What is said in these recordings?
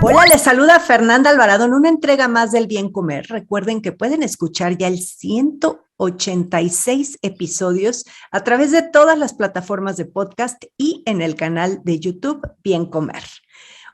Hola, les saluda Fernanda Alvarado en una entrega más del Bien Comer. Recuerden que pueden escuchar ya el 186 episodios a través de todas las plataformas de podcast y en el canal de YouTube Bien Comer.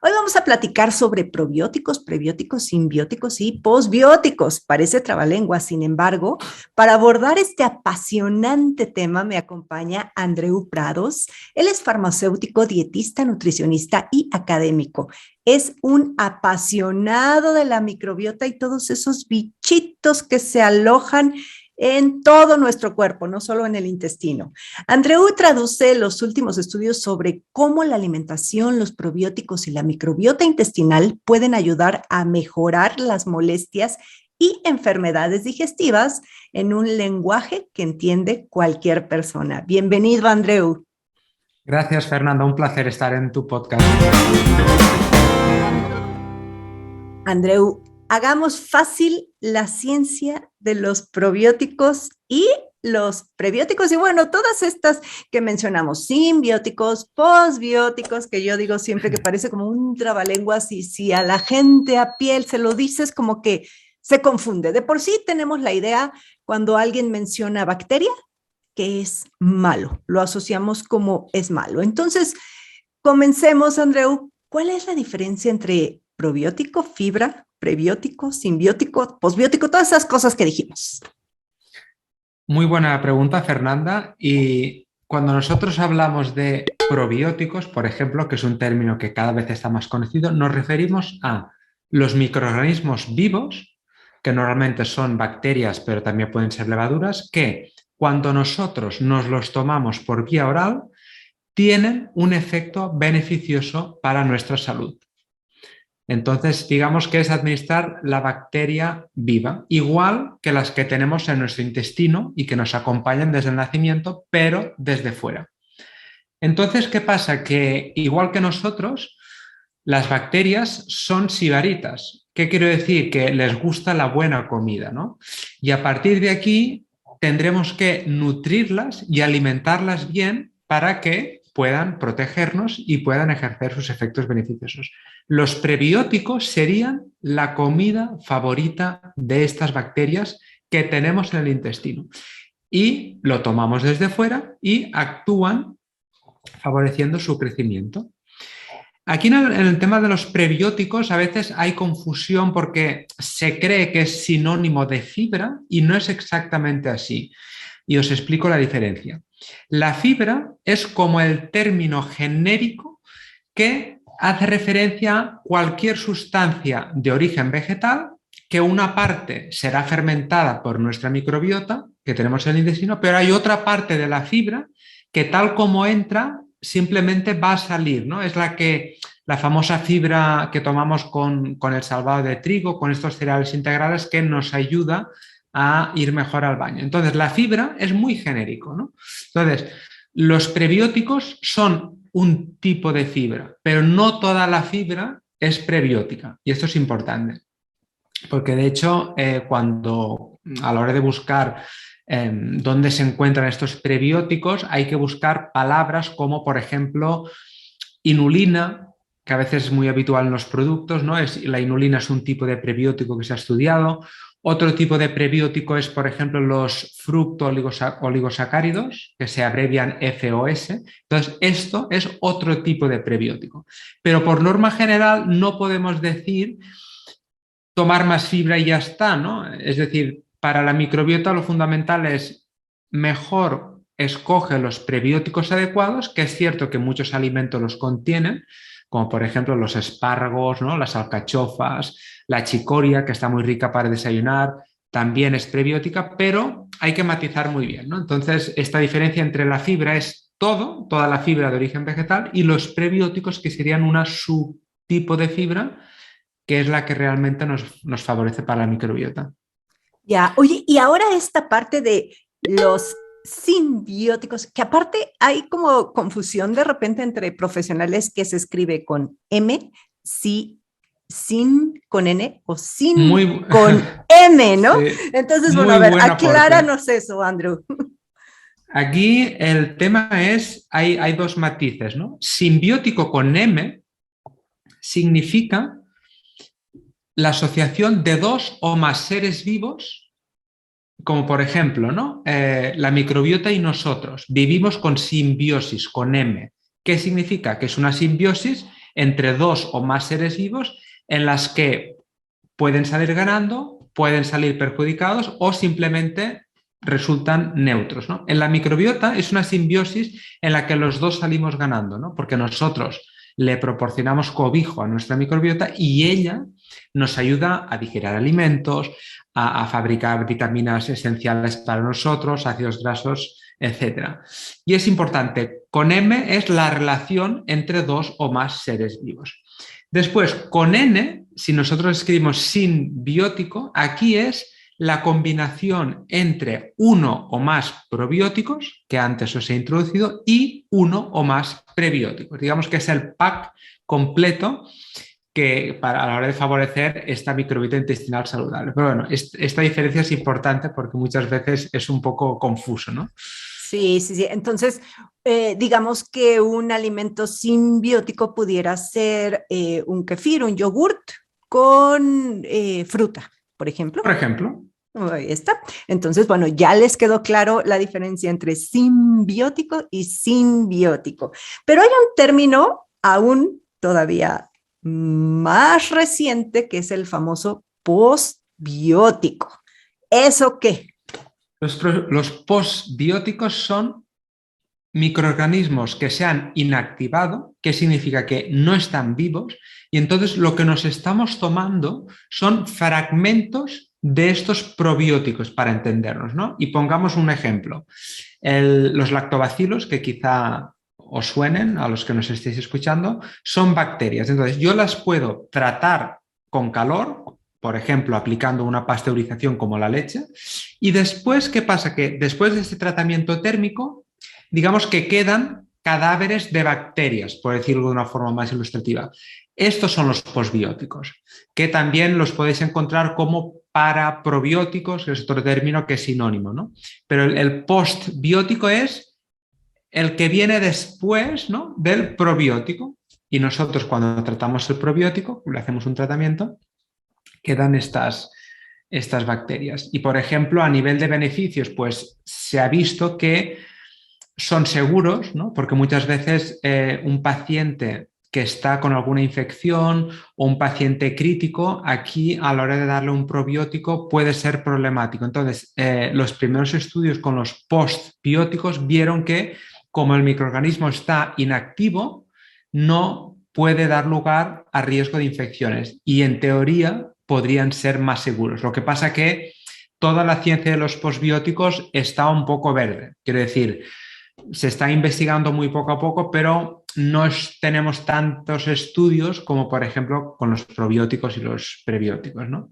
Hoy vamos a platicar sobre probióticos, prebióticos, simbióticos y posbióticos. Parece trabalengua, sin embargo, para abordar este apasionante tema me acompaña Andreu Prados. Él es farmacéutico, dietista, nutricionista y académico. Es un apasionado de la microbiota y todos esos bichitos que se alojan en todo nuestro cuerpo, no solo en el intestino. Andreu traduce los últimos estudios sobre cómo la alimentación, los probióticos y la microbiota intestinal pueden ayudar a mejorar las molestias y enfermedades digestivas en un lenguaje que entiende cualquier persona. Bienvenido, Andreu. Gracias, Fernanda. Un placer estar en tu podcast. Andreu, hagamos fácil la ciencia de los probióticos y los prebióticos y bueno, todas estas que mencionamos, simbióticos, posbióticos, que yo digo siempre que parece como un trabalenguas y si a la gente a piel se lo dices como que se confunde. De por sí tenemos la idea cuando alguien menciona bacteria que es malo, lo asociamos como es malo. Entonces, comencemos, Andreu. ¿Cuál es la diferencia entre probiótico, fibra, prebiótico, simbiótico, posbiótico, todas esas cosas que dijimos? Muy buena pregunta, Fernanda. Y cuando nosotros hablamos de probióticos, por ejemplo, que es un término que cada vez está más conocido, nos referimos a los microorganismos vivos, que normalmente son bacterias, pero también pueden ser levaduras, que cuando nosotros nos los tomamos por vía oral, tienen un efecto beneficioso para nuestra salud. Entonces, digamos que es administrar la bacteria viva, igual que las que tenemos en nuestro intestino y que nos acompañan desde el nacimiento, pero desde fuera. Entonces, ¿qué pasa? Que igual que nosotros, las bacterias son sibaritas. ¿Qué quiero decir? Que les gusta la buena comida, ¿no? Y a partir de aquí tendremos que nutrirlas y alimentarlas bien para que puedan protegernos y puedan ejercer sus efectos beneficiosos. Los prebióticos serían la comida favorita de estas bacterias que tenemos en el intestino y lo tomamos desde fuera y actúan favoreciendo su crecimiento. Aquí en el tema de los prebióticos a veces hay confusión porque se cree que es sinónimo de fibra y no es exactamente así. Y os explico la diferencia. La fibra es como el término genérico que hace referencia a cualquier sustancia de origen vegetal que una parte será fermentada por nuestra microbiota que tenemos en el intestino, pero hay otra parte de la fibra que tal como entra simplemente va a salir, ¿no? Es la famosa fibra que tomamos con el salvado de trigo, con estos cereales integrales que nos ayuda a ir mejor al baño. Entonces, la fibra es muy genérico, ¿no? Entonces, los prebióticos son un tipo de fibra, pero no toda la fibra es prebiótica. Y esto es importante, porque de hecho, cuando a la hora de buscar dónde se encuentran estos prebióticos, hay que buscar palabras como, por ejemplo, inulina, que a veces es muy habitual en los productos, ¿no? La inulina es un tipo de prebiótico que se ha estudiado. Otro tipo de prebiótico es, por ejemplo, los fructooligosacáridos, que se abrevian FOS. Entonces, esto es otro tipo de prebiótico. Pero por norma general no podemos decir tomar más fibra y ya está, ¿no? Es decir, para la microbiota lo fundamental es mejor escoge los prebióticos adecuados, que es cierto que muchos alimentos los contienen, como por ejemplo los espárragos, ¿no? Las alcachofas, la chicoria, que está muy rica para desayunar, también es prebiótica, pero hay que matizar muy bien, ¿no? Entonces, esta diferencia entre la fibra es toda la fibra de origen vegetal y los prebióticos que serían una subtipo de fibra que es la que realmente nos favorece para la microbiota. Ya, oye, y ahora esta parte de los simbióticos, que aparte hay como confusión de repente entre profesionales que se escribe con M, sí, sin con N o sin Muy, con M, ¿no? sí, Entonces, bueno, a muy ver, buen aporte. acláranos eso, Andrew. Aquí el tema es, hay dos matices, ¿no? Simbiótico con M significa la asociación de dos o más seres vivos, como por ejemplo, ¿no? La microbiota y nosotros vivimos con simbiosis, con M. ¿Qué significa? Que es una simbiosis entre dos o más seres vivos en las que pueden salir ganando, pueden salir perjudicados o simplemente resultan neutros, ¿no? En la microbiota es una simbiosis en la que los dos salimos ganando, ¿no? Porque nosotros le proporcionamos cobijo a nuestra microbiota y ella nos ayuda a digerir alimentos, a fabricar vitaminas esenciales para nosotros, ácidos grasos, etc. Y es importante, con M es la relación entre dos o más seres vivos. Después, con N, si nosotros escribimos simbiótico, aquí es la combinación entre uno o más probióticos, que antes os he introducido, y uno o más prebióticos. Digamos que es el pack completo que a la hora de favorecer esta microbiota intestinal saludable. Pero bueno, esta diferencia es importante porque muchas veces es un poco confuso, ¿no? Sí, sí, sí. Entonces, digamos que un alimento simbiótico pudiera ser un kefir, un yogurt con fruta, por ejemplo. Por ejemplo, Ahí está. Entonces, bueno, ya les quedó claro la diferencia entre simbiótico y simbiótico. Pero hay un término aún todavía más reciente que es el famoso postbiótico. ¿Eso qué? los postbióticos son microorganismos que se han inactivado, que significa que no están vivos, y entonces lo que nos estamos tomando son fragmentos de estos probióticos para entendernos, ¿no? Y pongamos un ejemplo. Los lactobacilos, que quizá os suenen a los que nos estéis escuchando, son bacterias. Entonces yo las puedo tratar con calor, por ejemplo, aplicando una pasteurización como la leche, y después, ¿qué pasa? Que después de este tratamiento térmico, digamos que quedan cadáveres de bacterias, por decirlo de una forma más ilustrativa. Estos son los postbióticos, que también los podéis encontrar como paraprobióticos, que es otro término que es sinónimo, ¿no? Pero el postbiótico es el que viene después, ¿no?, del probiótico. Y nosotros cuando tratamos el probiótico, le hacemos un tratamiento, quedan estas bacterias. Y por ejemplo, a nivel de beneficios, pues se ha visto que son seguros, ¿no? Porque muchas veces un paciente que está con alguna infección o un paciente crítico, aquí a la hora de darle un probiótico puede ser problemático. Entonces, los primeros estudios con los postbióticos vieron que como el microorganismo está inactivo, no puede dar lugar a riesgo de infecciones y en teoría podrían ser más seguros. Lo que pasa que toda la ciencia de los postbióticos está un poco verde. Quiero decir, se está investigando muy poco a poco, pero no tenemos tantos estudios como, por ejemplo, con los probióticos y los prebióticos, ¿no?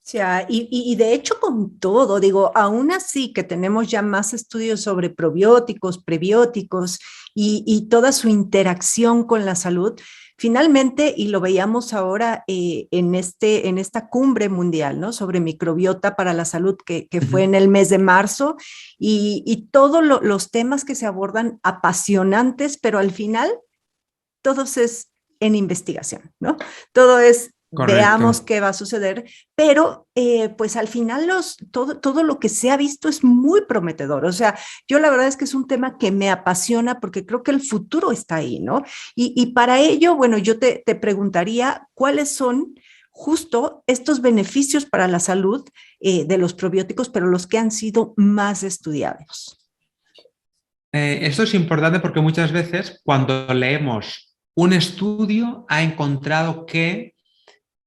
O sea, y de hecho con todo, digo, aún así que tenemos ya más estudios sobre probióticos, prebióticos y toda su interacción con la salud, finalmente, y lo veíamos ahora en esta cumbre mundial, ¿no? Sobre microbiota para la salud que fue en el mes de marzo y todos los temas que se abordan apasionantes, pero al final todos es en investigación, ¿no? Todo es veamos Correcto. qué va a suceder, pero pues al final todo lo que se ha visto es muy prometedor. O sea, yo la verdad es que es un tema que me apasiona porque creo que el futuro está ahí, ¿no? Y para ello, bueno, yo te preguntaría cuáles son justo estos beneficios para la salud de los probióticos, pero los que han sido más estudiados. Esto es importante porque muchas veces cuando leemos un estudio ha encontrado que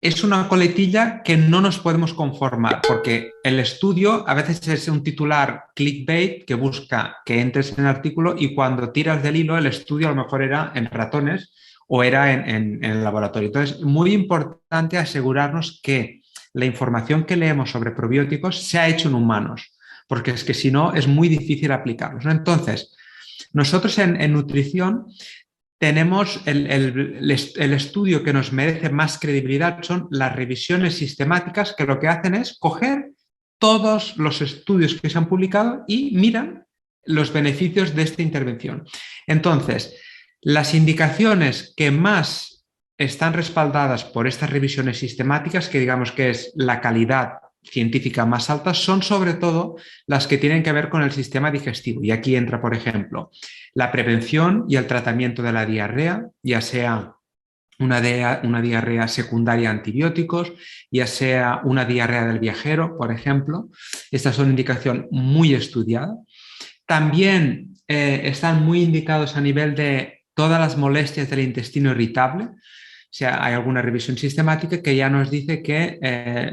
es una coletilla que no nos podemos conformar, porque el estudio a veces es un titular clickbait que busca que entres en el artículo y cuando tiras del hilo el estudio a lo mejor era en ratones o era en el laboratorio. Entonces, muy importante asegurarnos que la información que leemos sobre probióticos se ha hecho en humanos, porque es que si no es muy difícil aplicarlos, ¿no? Entonces, nosotros en nutrición tenemos el estudio que nos merece más credibilidad, son las revisiones sistemáticas que lo que hacen es coger todos los estudios que se han publicado y miran los beneficios de esta intervención. Entonces, las indicaciones que más están respaldadas por estas revisiones sistemáticas, que digamos que es la calidad científica más alta, son sobre todo las que tienen que ver con el sistema digestivo. Y aquí entra, por ejemplo, la prevención y el tratamiento de la diarrea, ya sea una diarrea secundaria a antibióticos, ya sea una diarrea del viajero, por ejemplo. Estas son indicación muy estudiada. También están muy indicados a nivel de todas las molestias del intestino irritable. O sea, hay alguna revisión sistemática que ya nos dice que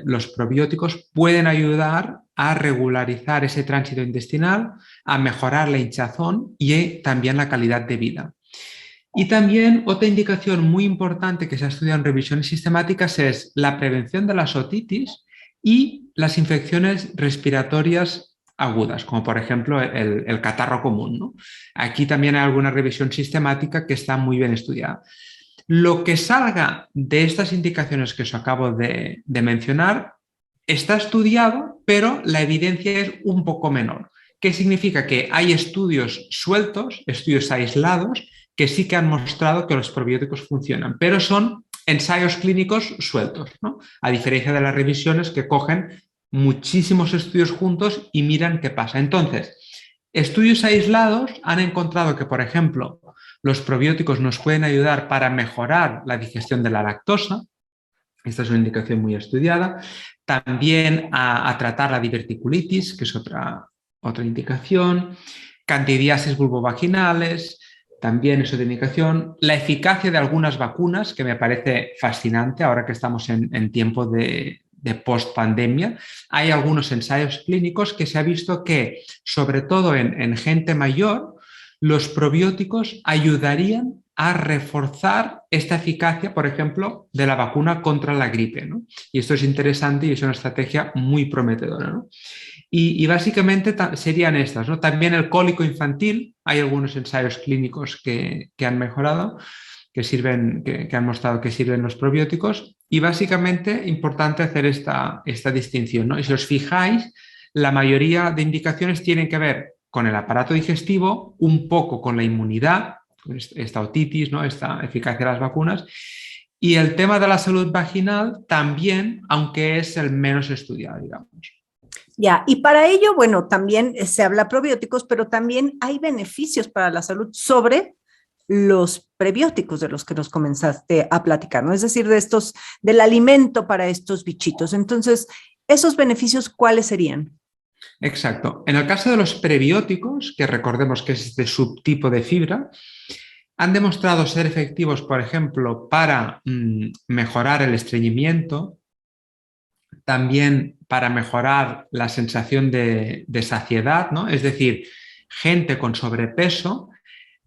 los probióticos pueden ayudar a regularizar ese tránsito intestinal, a mejorar la hinchazón y también la calidad de vida. Y también otra indicación muy importante que se ha estudiado en revisiones sistemáticas es la prevención de las otitis y las infecciones respiratorias agudas, como por ejemplo el catarro común, ¿no? Aquí también hay alguna revisión sistemática que está muy bien estudiada. Lo que salga de estas indicaciones que os acabo de mencionar está estudiado, pero la evidencia es un poco menor. ¿Qué significa? Que hay estudios sueltos, estudios aislados, que sí que han mostrado que los probióticos funcionan, pero son ensayos clínicos sueltos, ¿no? A diferencia de las revisiones que cogen muchísimos estudios juntos y miran qué pasa. Entonces, estudios aislados han encontrado que, por ejemplo, los probióticos nos pueden ayudar para mejorar la digestión de la lactosa. Esta es una indicación muy estudiada. También a tratar la diverticulitis, que es otra indicación. Candidiasis vulvovaginales, también es otra indicación. La eficacia de algunas vacunas, que me parece fascinante ahora que estamos en tiempo de post-pandemia. Hay algunos ensayos clínicos que se ha visto que, sobre todo en gente mayor, los probióticos ayudarían a reforzar esta eficacia, por ejemplo, de la vacuna contra la gripe, ¿no? Y esto es interesante y es una estrategia muy prometedora, ¿no? Y básicamente serían estas, ¿no? También el cólico infantil, hay algunos ensayos clínicos que han mejorado, que han mostrado que sirven los probióticos, y básicamente importante hacer esta distinción, ¿no? Y si os fijáis, la mayoría de indicaciones tienen que ver con el aparato digestivo, un poco con la inmunidad, con esta otitis, ¿no? Esta eficacia de las vacunas, y el tema de la salud vaginal también, aunque es el menos estudiado, digamos. Ya, y para ello, bueno, también se habla probióticos, pero también hay beneficios para la salud sobre los prebióticos de los que nos comenzaste a platicar, ¿no? Es decir, del alimento para estos bichitos. Entonces, ¿esos beneficios cuáles serían? Exacto. En el caso de los prebióticos, que recordemos que es este subtipo de fibra, han demostrado ser efectivos, por ejemplo, para mejorar el estreñimiento, también para mejorar la sensación de saciedad, ¿no? Es decir, gente con sobrepeso,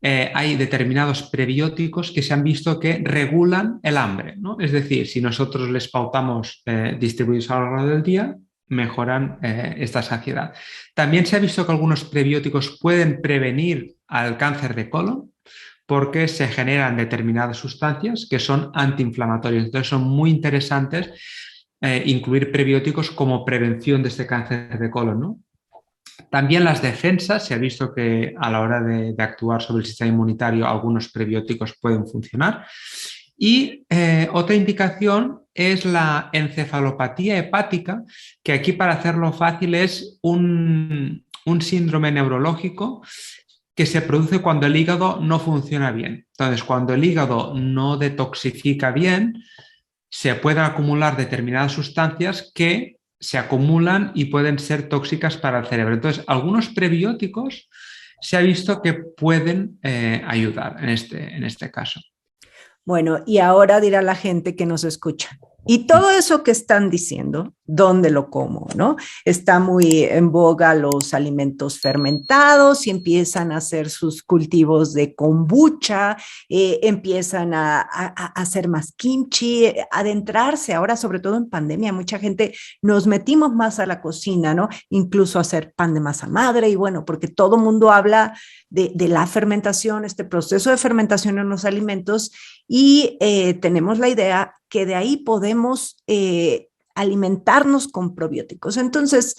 hay determinados prebióticos que se han visto que regulan el hambre, ¿no? Es decir, si nosotros les pautamos distribuidos a lo largo del día, mejoran esta saciedad. También se ha visto que algunos prebióticos pueden prevenir al cáncer de colon porque se generan determinadas sustancias que son antiinflamatorias. Entonces son muy interesantes incluir prebióticos como prevención de este cáncer de colon, ¿no? También las defensas, se ha visto que a la hora de actuar sobre el sistema inmunitario algunos prebióticos pueden funcionar. Y otra indicación es la encefalopatía hepática, que aquí para hacerlo fácil es un síndrome neurológico que se produce cuando el hígado no funciona bien. Entonces, cuando el hígado no detoxifica bien, se pueden acumular determinadas sustancias que se acumulan y pueden ser tóxicas para el cerebro. Entonces, algunos prebióticos se ha visto que pueden ayudar en este caso. Bueno, y ahora dirá la gente que nos escucha. Y todo eso que están diciendo, ¿dónde lo como? ¿No? Está muy en boga los alimentos fermentados y empiezan a hacer sus cultivos de kombucha, empiezan a hacer más kimchi, adentrarse ahora, sobre todo en pandemia, mucha gente nos metimos más a la cocina, ¿no? Incluso a hacer pan de masa madre y bueno, porque todo mundo habla de la fermentación, este proceso de fermentación en los alimentos y tenemos la idea que de ahí podemos alimentarnos con probióticos. Entonces,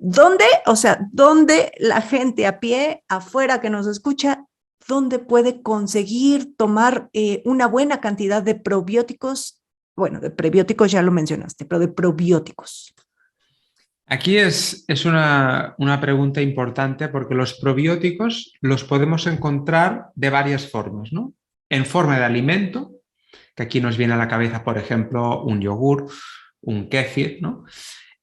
¿Dónde, o sea, dónde la gente a pie, afuera que nos escucha, dónde puede conseguir tomar una buena cantidad de probióticos? Bueno, de prebióticos ya lo mencionaste, pero de probióticos. Aquí es una pregunta importante porque los probióticos los podemos encontrar de varias formas, ¿no? En forma de alimento, que aquí nos viene a la cabeza, por ejemplo, un yogur, un kéfir, ¿no?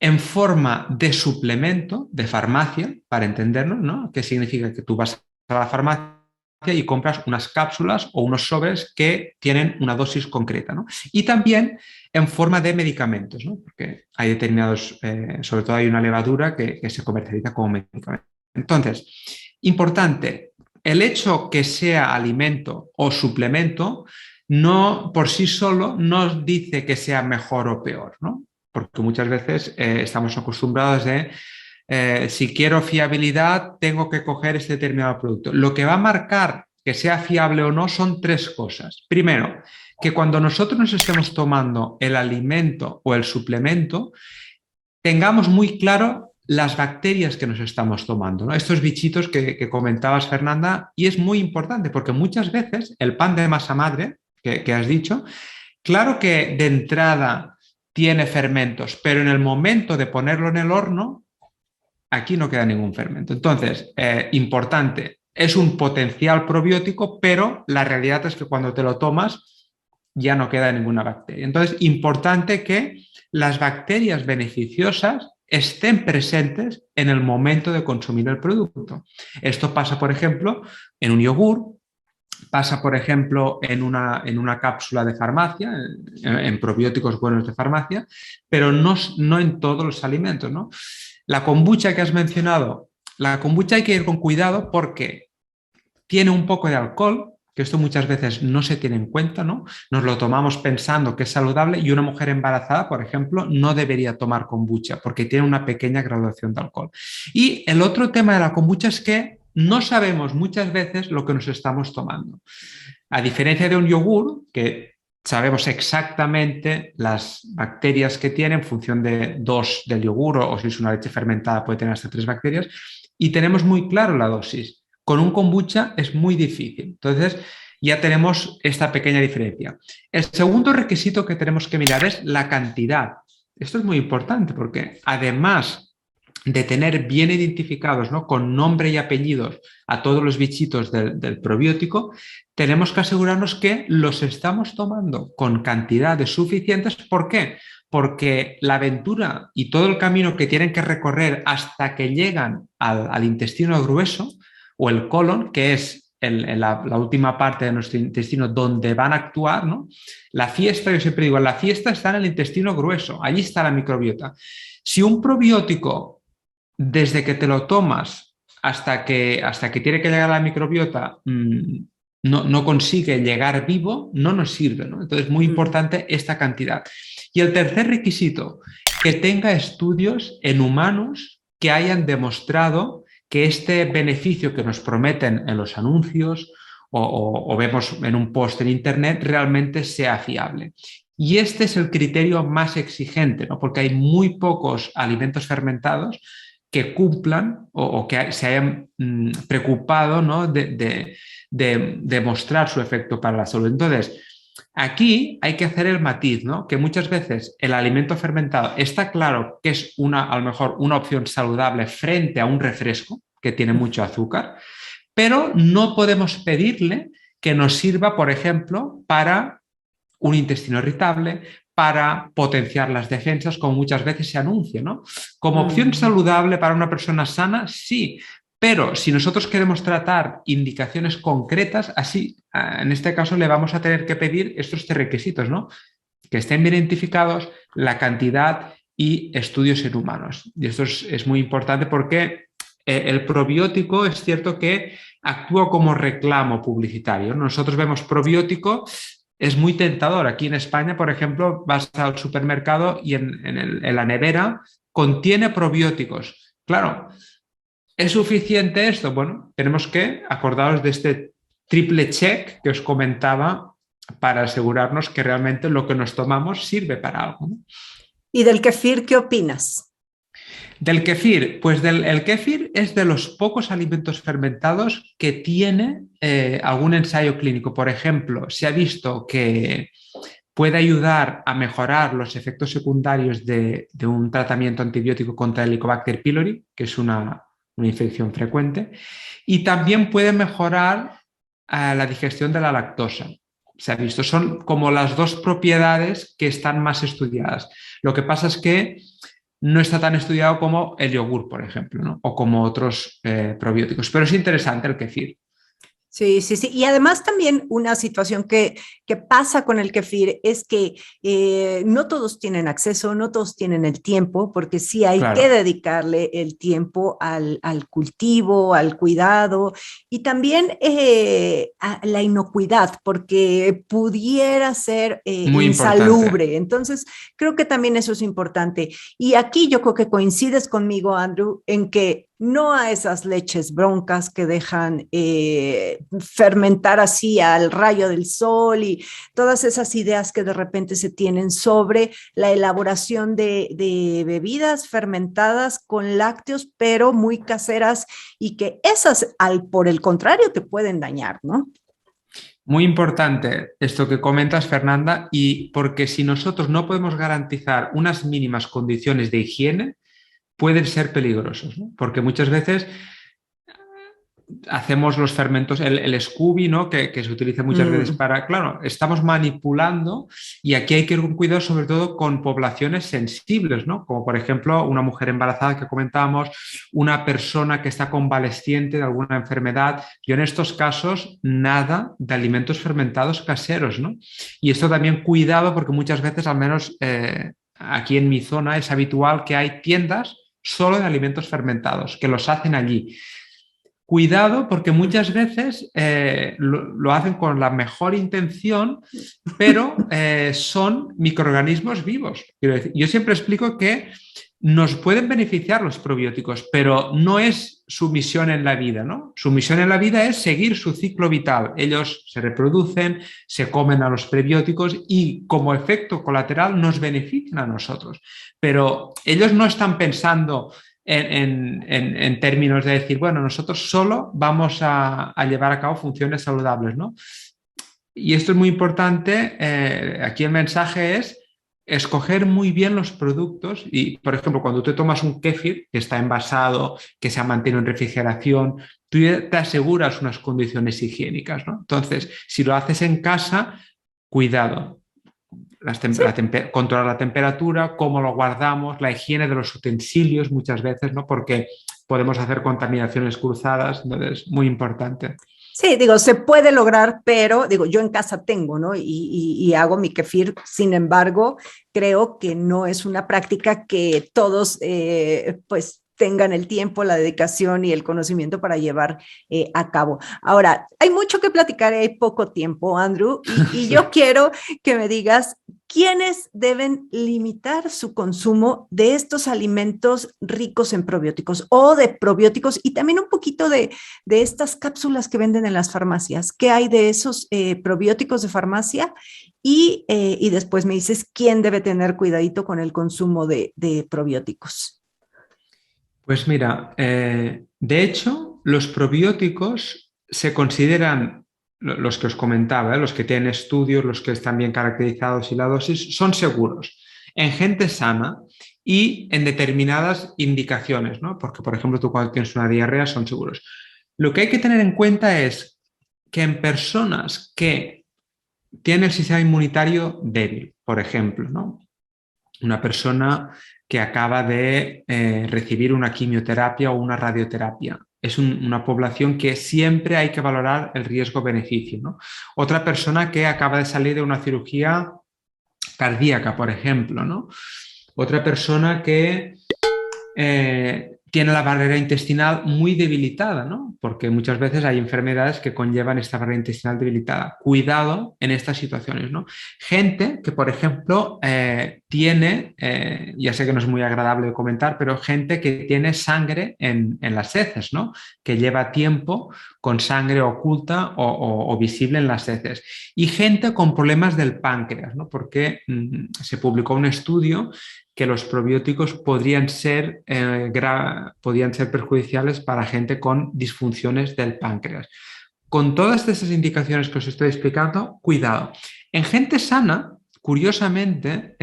En forma de suplemento, de farmacia, para entendernos, ¿no? ¿Qué significa? Que tú vas a la farmacia y compras unas cápsulas o unos sobres que tienen una dosis concreta, ¿no? Y también en forma de medicamentos, ¿no? Porque hay determinados, sobre todo hay una levadura que se comercializa como medicamento. Entonces, importante, el hecho que sea alimento o suplemento no por sí solo nos dice que sea mejor o peor, ¿no? Porque muchas veces estamos acostumbrados de si quiero fiabilidad, tengo que coger este determinado producto. Lo que va a marcar que sea fiable o no son tres cosas. Primero, que cuando nosotros nos estemos tomando el alimento o el suplemento, tengamos muy claro las bacterias que nos estamos tomando, ¿no? Estos bichitos que comentabas, Fernanda, y es muy importante porque muchas veces el pan de masa madre que has dicho, claro que de entrada tiene fermentos, pero en el momento de ponerlo en el horno, aquí no queda ningún fermento. Entonces, importante, es un potencial probiótico, pero la realidad es que cuando te lo tomas ya no queda ninguna bacteria. Entonces, importante que las bacterias beneficiosas estén presentes en el momento de consumir el producto. Esto pasa, por ejemplo, en un yogur, pasa, por ejemplo, en una cápsula de farmacia, en probióticos buenos de farmacia, pero no en todos los alimentos, ¿no? La kombucha que has mencionado, la kombucha hay que ir con cuidado porque tiene un poco de alcohol, que esto muchas veces no se tiene en cuenta, ¿no? Nos lo tomamos pensando que es saludable y una mujer embarazada, por ejemplo, no debería tomar kombucha porque tiene una pequeña graduación de alcohol. Y el otro tema de la kombucha es que no sabemos muchas veces lo que nos estamos tomando. A diferencia de un yogur, que sabemos exactamente las bacterias que tiene en función de dos del yogur o si es una leche fermentada puede tener hasta 3 bacterias y tenemos muy claro la dosis. Con un kombucha es muy difícil. Entonces, ya tenemos esta pequeña diferencia. El segundo requisito que tenemos que mirar es la cantidad. Esto es muy importante porque además de tener bien identificados, ¿no? Con nombre y apellidos a todos los bichitos del probiótico, tenemos que asegurarnos que los estamos tomando con cantidades suficientes. ¿Por qué? Porque la aventura y todo el camino que tienen que recorrer hasta que llegan al intestino grueso o el colon, que es la última parte de nuestro intestino donde van a actuar, ¿no? La fiesta, yo siempre digo, la fiesta está en el intestino grueso, allí está la microbiota. Si un probiótico desde que te lo tomas hasta que tiene que llegar a la microbiota, no consigue llegar vivo, no nos sirve, ¿no? Entonces, muy importante esta cantidad. Y el tercer requisito, que tenga estudios en humanos que hayan demostrado que este beneficio que nos prometen en los anuncios o vemos en un post en Internet realmente sea fiable. Y este es el criterio más exigente, ¿no? Porque hay muy pocos alimentos fermentados que cumplan o que se hayan preocupado, ¿no? de mostrar su efecto para la salud. Entonces, aquí hay que hacer el matiz, ¿no? Que muchas veces el alimento fermentado está claro que es a lo mejor una opción saludable frente a un refresco que tiene mucho azúcar, pero no podemos pedirle que nos sirva, por ejemplo, para un intestino irritable, para potenciar las defensas, como muchas veces se anuncia, ¿no? Como opción saludable para una persona sana, sí, pero si nosotros queremos tratar indicaciones concretas, así, en este caso le vamos a tener que pedir estos 3 requisitos, ¿no? Que estén bien identificados, la cantidad y estudios en humanos. Y esto es muy importante porque el probiótico es cierto que actúa como reclamo publicitario. Nosotros vemos probiótico, es muy tentador. Aquí en España, por ejemplo, vas al supermercado y en la nevera contiene probióticos. Claro, ¿es suficiente esto? Bueno, tenemos que acordaros de este triple check que os comentaba para asegurarnos que realmente lo que nos tomamos sirve para algo, ¿no? ¿Y del kefir qué opinas? Del kéfir, pues el kéfir es de los pocos alimentos fermentados que tiene algún ensayo clínico. Por ejemplo, se ha visto que puede ayudar a mejorar los efectos secundarios de un tratamiento antibiótico contra el Helicobacter pylori, que es una infección frecuente, y también puede mejorar la digestión de la lactosa. Se ha visto, son como las dos propiedades que están más estudiadas. Lo que pasa es que no está tan estudiado como el yogur, por ejemplo, ¿no? O como otros probióticos. Pero es interesante el kefir. Sí, sí, sí. Y además también una situación que pasa con el kefir es que no todos tienen acceso, no todos tienen el tiempo, porque sí hay que Claro, dedicarle el tiempo al cultivo, al cuidado y también a la inocuidad, porque pudiera ser muy importante. insalubre. Entonces, creo que también eso es importante. Y aquí yo creo que coincides conmigo, Andrew, en que no a esas leches broncas que dejan fermentar así al rayo del sol y todas esas ideas que de repente se tienen sobre la elaboración de bebidas fermentadas con lácteos, pero muy caseras y que esas, por el contrario, te pueden dañar, ¿no? Muy importante esto que comentas, Fernanda, y porque si nosotros no podemos garantizar unas mínimas condiciones de higiene, pueden ser peligrosos, ¿no? Porque muchas veces hacemos los fermentos, el Scooby, ¿no? Que se utiliza muchas veces Mm. para, claro, estamos manipulando y aquí hay que ir con cuidado sobre todo con poblaciones sensibles, ¿no? Como por ejemplo una mujer embarazada que comentábamos, una persona que está convaleciente de alguna enfermedad. Yo en estos casos nada de alimentos fermentados caseros, ¿no? Y esto también cuidado porque muchas veces, al menos aquí en mi zona, es habitual que hay tiendas solo de alimentos fermentados, que los hacen allí. Cuidado porque muchas veces lo hacen con la mejor intención, pero son microorganismos vivos. Quiero decir, yo siempre explico que nos pueden beneficiar los probióticos, pero no es su misión en la vida, ¿no? Su misión en la vida es seguir su ciclo vital. Ellos se reproducen, se comen a los prebióticos y como efecto colateral nos benefician a nosotros. Pero ellos no están pensando en términos de decir, bueno, nosotros solo vamos a llevar a cabo funciones saludables, ¿no? Y esto es muy importante. Aquí el mensaje es escoger muy bien los productos y, por ejemplo, cuando tú tomas un kéfir que está envasado, que se ha mantenido en refrigeración, tú te aseguras unas condiciones higiénicas, ¿no? Entonces, si lo haces en casa, cuidado, Sí, controlar la temperatura, cómo lo guardamos, la higiene de los utensilios muchas veces, ¿no? Porque podemos hacer contaminaciones cruzadas, entonces muy importante. sí, digo, se puede lograr, pero digo, yo en casa tengo, ¿no? Y hago mi kefir, sin embargo, creo que no es una práctica que todos, pues, tengan el tiempo, la dedicación y el conocimiento para llevar a cabo. Ahora, hay mucho que platicar, hay poco tiempo, Andrew, y Sí. yo quiero que me digas quiénes deben limitar su consumo de estos alimentos ricos en probióticos o de probióticos y también un poquito de estas cápsulas que venden en las farmacias. ¿Qué hay de esos probióticos de farmacia? Y después me dices quién debe tener cuidadito con el consumo de probióticos. Pues mira, de hecho, los probióticos se consideran, los que os comentaba, los que tienen estudios, los que están bien caracterizados y la dosis, son seguros en gente sana y en determinadas indicaciones, ¿no? Porque, por ejemplo, tú cuando tienes una diarrea son seguros. Lo que hay que tener en cuenta es que en personas que tienen el sistema inmunitario débil, por ejemplo, ¿no? Una persona que acaba de recibir una quimioterapia o una radioterapia. Es una población que siempre hay que valorar el riesgo-beneficio, ¿no? Otra persona que acaba de salir de una cirugía cardíaca, por ejemplo, ¿no? Otra persona que tiene la barrera intestinal muy debilitada, ¿no? Porque muchas veces hay enfermedades que conllevan esta barrera intestinal debilitada. Cuidado en estas situaciones, ¿no? Gente que, por ejemplo, tiene, ya sé que no es muy agradable comentar, pero gente que tiene sangre en las heces, ¿no? Que lleva tiempo con sangre oculta o visible en las heces. Y gente con problemas del páncreas, ¿no? Porque se publicó un estudio que los probióticos podrían ser perjudiciales para gente con disfunciones del páncreas. Con todas esas indicaciones que os estoy explicando, cuidado. En gente sana, curiosamente,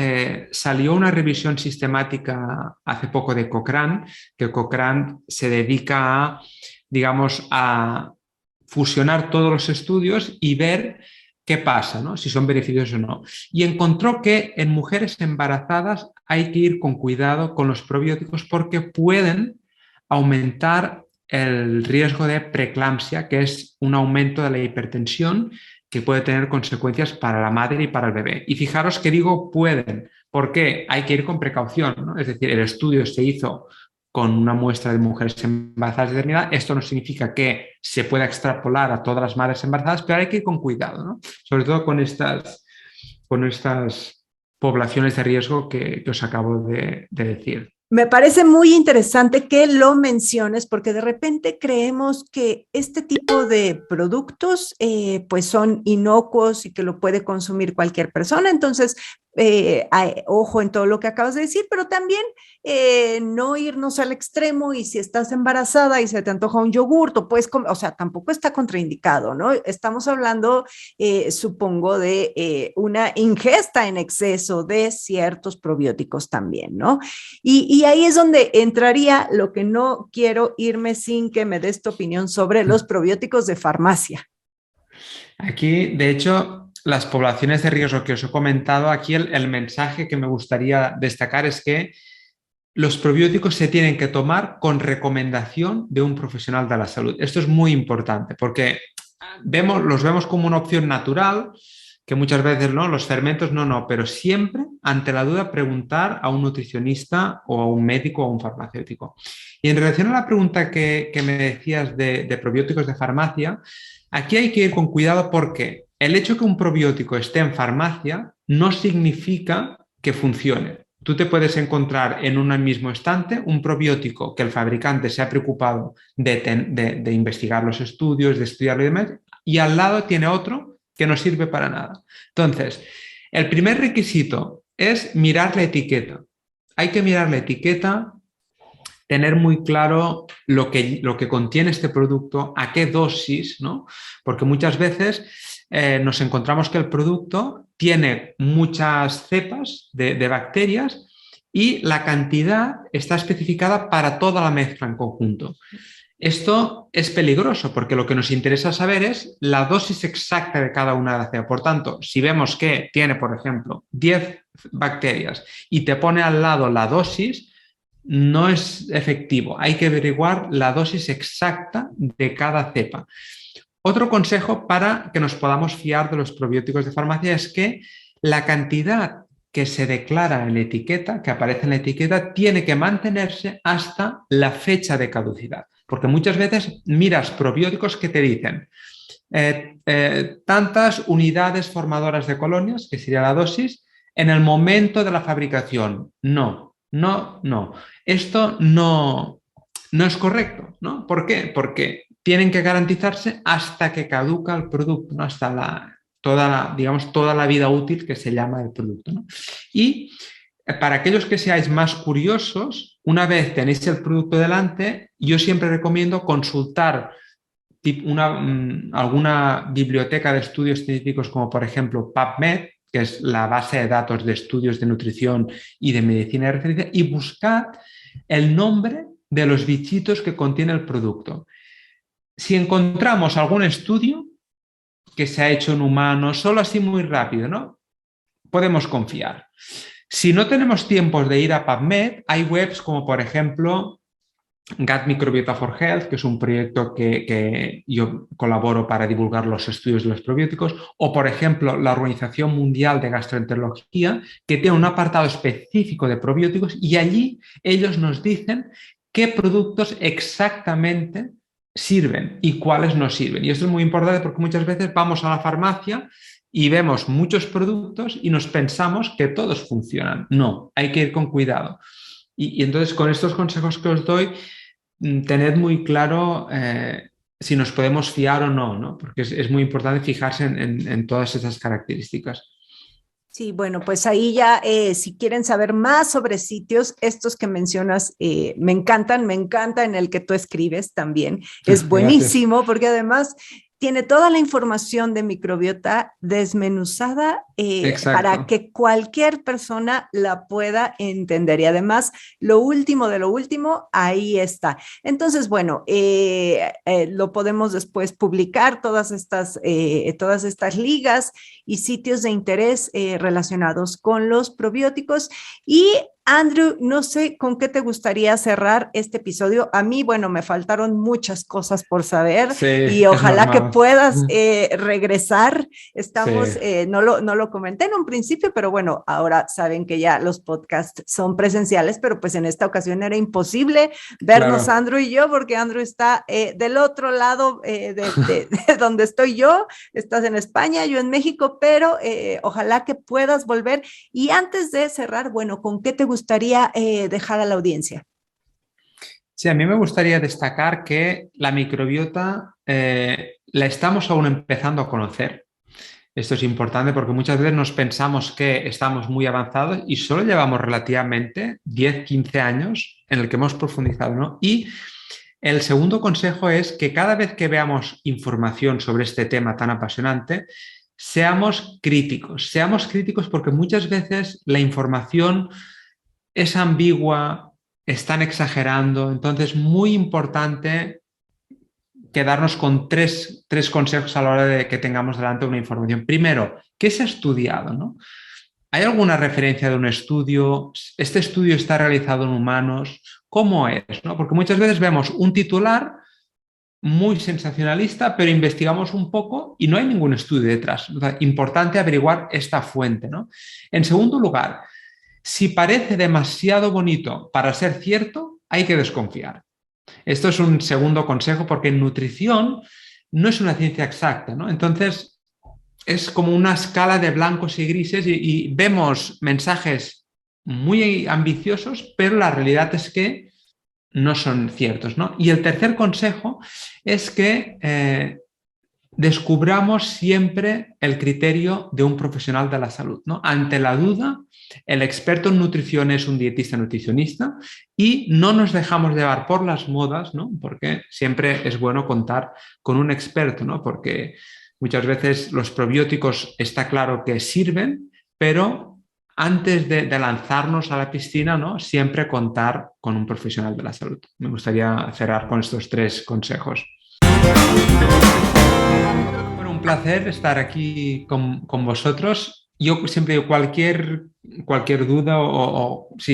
salió una revisión sistemática hace poco de Cochrane, que Cochrane se dedica a, digamos, a fusionar todos los estudios y ver qué pasa, ¿no? Si son beneficiosos o no. Y encontró que en mujeres embarazadas hay que ir con cuidado con los probióticos porque pueden aumentar el riesgo de preeclampsia, que es un aumento de la hipertensión que puede tener consecuencias para la madre y para el bebé. Y fijaros que digo pueden, porque hay que ir con precaución, ¿no? Es decir, el estudio se hizo con una muestra de mujeres embarazadas de eternidad. Esto no significa que se pueda extrapolar a todas las madres embarazadas, pero hay que ir con cuidado, ¿no? Sobre todo con estas poblaciones de riesgo que os acabo de decir. Me parece muy interesante que lo menciones porque de repente creemos que este tipo de productos pues son inocuos y que lo puede consumir cualquier persona. Entonces, ojo en todo lo que acabas de decir, pero también no irnos al extremo y si estás embarazada y se te antoja un yogurt, pues, o sea, tampoco está contraindicado, ¿no? Estamos hablando, supongo, de una ingesta en exceso de ciertos probióticos también, ¿no? Y ahí es donde entraría lo que no quiero irme sin que me des tu opinión sobre los probióticos de farmacia. Aquí, de hecho, las poblaciones de riesgo que os he comentado, aquí el mensaje que me gustaría destacar es que los probióticos se tienen que tomar con recomendación de un profesional de la salud. Esto es muy importante porque los vemos como una opción natural, que muchas veces no, los fermentos no, pero siempre, ante la duda, preguntar a un nutricionista o a un médico o a un farmacéutico. Y en relación a la pregunta que me decías de probióticos de farmacia, aquí hay que ir con cuidado porque el hecho que un probiótico esté en farmacia no significa que funcione. Tú te puedes encontrar en un mismo estante un probiótico que el fabricante se ha preocupado de investigar los estudios, de estudiarlo y demás, y al lado tiene otro que no sirve para nada. Entonces, el primer requisito es mirar la etiqueta. Hay que mirar la etiqueta, tener muy claro lo que contiene este producto, a qué dosis, ¿no? Porque muchas veces nos encontramos que el producto tiene muchas cepas de bacterias y la cantidad está especificada para toda la mezcla en conjunto. Esto es peligroso porque lo que nos interesa saber es la dosis exacta de cada una de las cepas. Por tanto, si vemos que tiene, por ejemplo, 10 bacterias y te pone al lado la dosis, no es efectivo. Hay que averiguar la dosis exacta de cada cepa. Otro consejo para que nos podamos fiar de los probióticos de farmacia es que la cantidad que se declara en la etiqueta, que aparece en la etiqueta, tiene que mantenerse hasta la fecha de caducidad. Porque muchas veces miras probióticos que te dicen tantas unidades formadoras de colonias, que sería la dosis, en el momento de la fabricación. No. Esto no es correcto, ¿no? ¿Por qué? Porque tienen que garantizarse hasta que caduca el producto, ¿no? Hasta toda la vida útil que se llama el producto, ¿no? Y para aquellos que seáis más curiosos, una vez tenéis el producto delante, yo siempre recomiendo consultar alguna biblioteca de estudios científicos como por ejemplo PubMed, que es la base de datos de estudios de nutrición y de medicina de referencia, y buscar el nombre de los bichitos que contiene el producto. Si encontramos algún estudio que se ha hecho en humanos, solo así muy rápido, ¿no? Podemos confiar. Si no tenemos tiempos de ir a PubMed, hay webs como por ejemplo Gut Microbiota for Health, que es un proyecto que yo colaboro para divulgar los estudios de los probióticos, o por ejemplo la Organización Mundial de Gastroenterología, que tiene un apartado específico de probióticos y allí ellos nos dicen qué productos exactamente sirven y cuáles no sirven. Y esto es muy importante porque muchas veces vamos a la farmacia y vemos muchos productos y nos pensamos que todos funcionan. No, hay que ir con cuidado. Y entonces con estos consejos que os doy, tened muy claro si nos podemos fiar o no, ¿no? Porque es muy importante fijarse en todas esas características. Sí, bueno, pues ahí ya, si quieren saber más sobre sitios, estos que mencionas, me encanta en el que tú escribes también. Es Gracias. buenísimo porque además tiene toda la información de microbiota desmenuzada para Exacto. que cualquier persona la pueda entender. Y además, lo último de lo último, ahí está. Entonces, bueno, lo podemos después publicar, todas estas ligas y sitios de interés relacionados con los probióticos. Y Andrew, no sé con qué te gustaría cerrar este episodio. A mí, bueno, me faltaron muchas cosas por saber Sí, y es ojalá que normal. puedas regresar. Sí, Estamos, no lo comenté en un principio, pero bueno, ahora saben que ya los podcasts son presenciales, pero pues en esta ocasión era imposible vernos claro. Andrew y yo, porque Andrew está del otro lado de donde estoy yo. Estás en España, yo en México, pero ojalá que puedas volver. Y antes de cerrar, bueno, ¿con qué te gustaría dejar a la audiencia? Sí, a mí me gustaría destacar que la microbiota la estamos aún empezando a conocer. Esto es importante porque muchas veces nos pensamos que estamos muy avanzados y solo llevamos relativamente 10, 15 años en el que hemos profundizado, ¿no? Y el segundo consejo es que cada vez que veamos información sobre este tema tan apasionante, seamos críticos porque muchas veces la información es ambigua, están exagerando, entonces muy importante quedarnos con tres consejos a la hora de que tengamos delante una información. Primero, ¿qué se ha estudiado? ¿No? ¿Hay alguna referencia de un estudio? ¿Este estudio está realizado en humanos? ¿Cómo es? ¿No? Porque muchas veces vemos un titular muy sensacionalista, pero investigamos un poco y no hay ningún estudio detrás. O sea, importante averiguar esta fuente, ¿no? En segundo lugar, si parece demasiado bonito para ser cierto, hay que desconfiar. Esto es un segundo consejo porque en nutrición no es una ciencia exacta, ¿no? Entonces, es como una escala de blancos y grises y vemos mensajes muy ambiciosos, pero la realidad es que no son ciertos, ¿no? Y el tercer consejo es que descubramos siempre el criterio de un profesional de la salud, ¿no? Ante la duda, el experto en nutrición es un dietista nutricionista y no nos dejamos llevar por las modas, ¿no? Porque siempre es bueno contar con un experto, ¿no? Porque muchas veces los probióticos está claro que sirven, pero antes de lanzarnos a la piscina, ¿no? Siempre contar con un profesional de la salud. Me gustaría cerrar con estos tres consejos. Bueno, un placer estar aquí con vosotros. Yo siempre digo, cualquier duda o si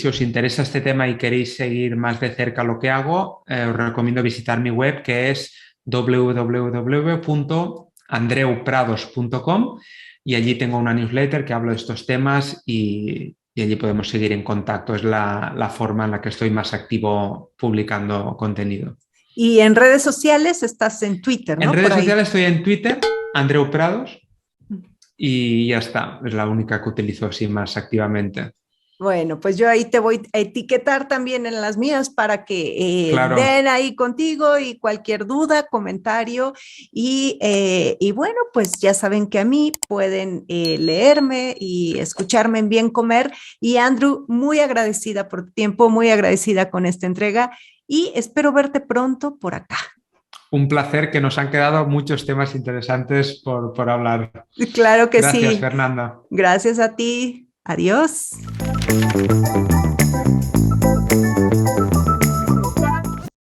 os interesa este tema y queréis seguir más de cerca lo que hago, os recomiendo visitar mi web que es www.andreuprados.com y allí tengo una newsletter que hablo de estos temas y allí podemos seguir en contacto. Es la forma en la que estoy más activo publicando contenido. Y en redes sociales estás en Twitter, En ¿no? Por redes ahí. sociales estoy en Twitter, Andreu Prados, y ya está. Es la única que utilizo así más activamente. Bueno, pues yo ahí te voy a etiquetar también en las mías para que Claro, den ahí contigo y cualquier duda, comentario. Y bueno, pues ya saben que a mí pueden leerme y escucharme en Bien Comer. Y Andrew, muy agradecida por tu tiempo, muy agradecida con esta entrega y espero verte pronto por acá. un placer que nos han quedado muchos temas interesantes por hablar. Claro que Gracias, sí. Fernanda. Gracias a ti. Adiós.